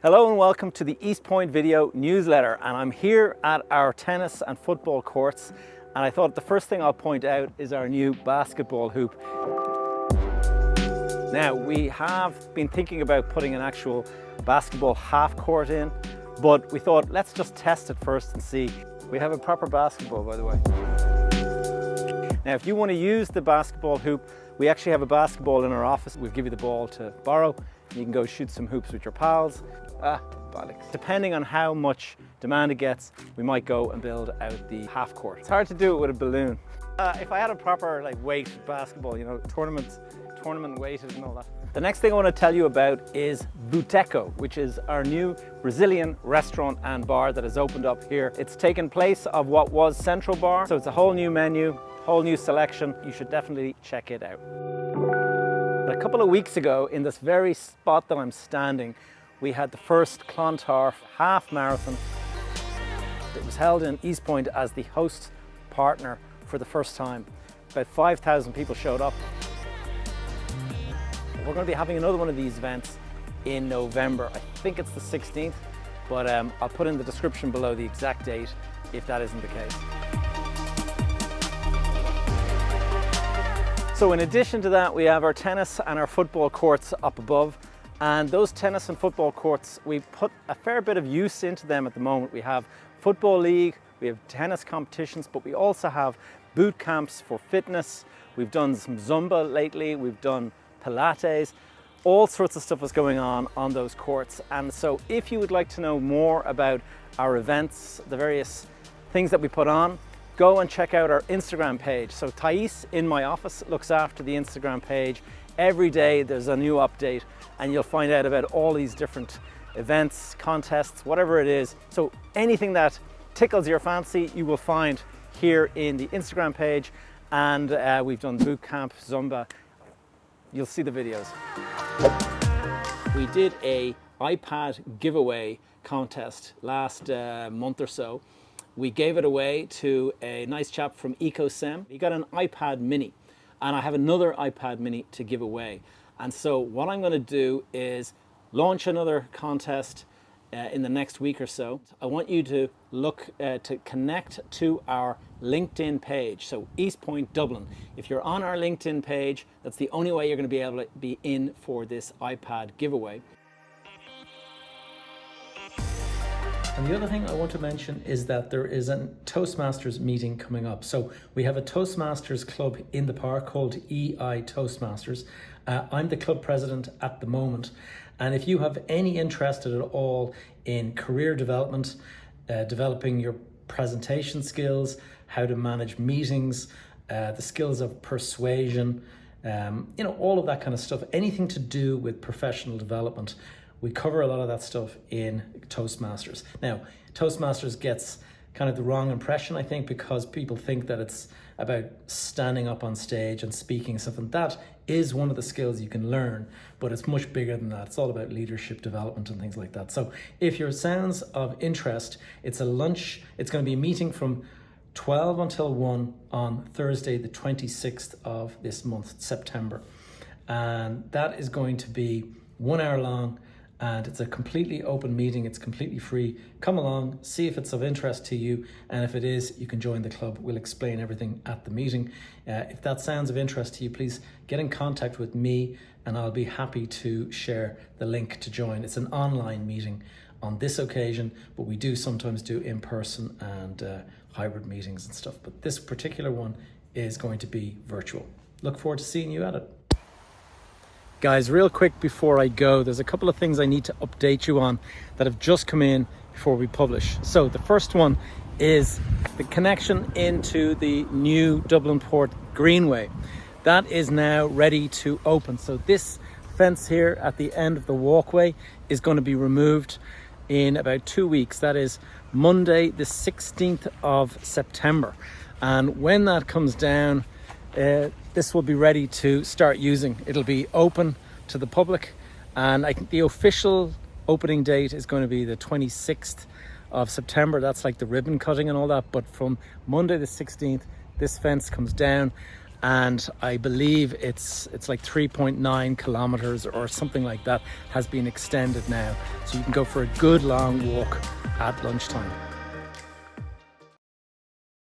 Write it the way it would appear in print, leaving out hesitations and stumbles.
Hello and welcome to the EastPoint video newsletter, and I'm here at our tennis and football courts, and I thought the first thing I'll point out is our new basketball hoop. Now, we have been thinking about putting an actual basketball half court in, but we thought let's just test it first and see. We have a proper basketball, by the way. Now, if you want to use the basketball hoop, we actually have a basketball in our office. We'll give you the ball to borrow. You can go shoot some hoops with your pals. Bollocks. Depending on how much demand it gets, we might go and build out the half court. It's hard to do it with a balloon. If I had a proper weight basketball, you know, tournament weighted and all that. The next thing I want to tell you about is Boteco, which is our new Brazilian restaurant and bar that has opened up here. It's taken place of what was Central Bar, so it's a whole new menu, whole new selection. You should definitely check it out. A couple of weeks ago, in this very spot that I'm standing, we had the first Clontarf half marathon. It was held in EastPoint as the host partner for the first time. About 5,000 people showed up. We're going to be having another one of these events in November. I think it's the 16th, but I'll put in the description below the exact date if that isn't the case. So in addition to that, we have our tennis and our football courts up above. And those tennis and football courts, we put a fair bit of use into them at the moment. We have football league, we have tennis competitions, but we also have boot camps for fitness. We've done some Zumba lately, we've done Pilates. All sorts of stuff is going on those courts. And so if you would like to know more about our events, the various things that we put on, go and check out our Instagram page. So Thais in my office looks after the Instagram page. Every day there's a new update and you'll find out about all these different events, contests, whatever it is. So anything that tickles your fancy, you will find here in the Instagram page. And we've done boot camp, Zumba. You'll see the videos. We did a iPad giveaway contest last month or so. We gave it away to a nice chap from EcoSem. He got an iPad mini. And I have another iPad mini to give away. And so what I'm going to do is launch another contest in the next week or so. I want you to look to connect to our LinkedIn page. So EastPoint Dublin. If you're on our LinkedIn page, that's the only way you're going to be able to be in for this iPad giveaway. And the other thing I want to mention is that there is a Toastmasters meeting coming up. So we have a Toastmasters club in the park called EI Toastmasters. I'm the club president at the moment. And if you have any interest at all in career development, developing your presentation skills, how to manage meetings, the skills of persuasion, all of that kind of stuff, anything to do with professional development, we cover a lot of that stuff in Toastmasters. Now, Toastmasters gets kind of the wrong impression, I think, because people think that it's about standing up on stage and speaking stuff, and that is one of the skills you can learn, but it's much bigger than that. It's all about leadership development and things like that. So if your sounds of interest, it's a lunch, it's going to be a meeting from 12 until 1 on Thursday, the 26th of this month, September. And that is going to be 1 hour long. And it's a completely open meeting. It's completely free. Come along, see if it's of interest to you. And if it is, you can join the club. We'll explain everything at the meeting. If that sounds of interest to you, please get in contact with me and I'll be happy to share the link to join. It's an online meeting on this occasion, but we do sometimes do in-person and hybrid meetings and stuff. But this particular one is going to be virtual. Look forward to seeing you at it. Guys, real quick before I go, there's a couple of things I need to update you on that have just come in before we publish. So the first one is the connection into the new Dublin Port Greenway. That is now ready to open. So this fence here at the end of the walkway is going to be removed in about 2 weeks. That is Monday, the 16th of September. And when that comes down, this will be ready to start using. It'll be open to the public, and I think the official opening date is going to be the 26th of September. That's like the ribbon cutting and all that. But from Monday the 16th, this fence comes down and I believe it's like 3.9 kilometers or something like that has been extended now, so you can go for a good long walk at lunchtime.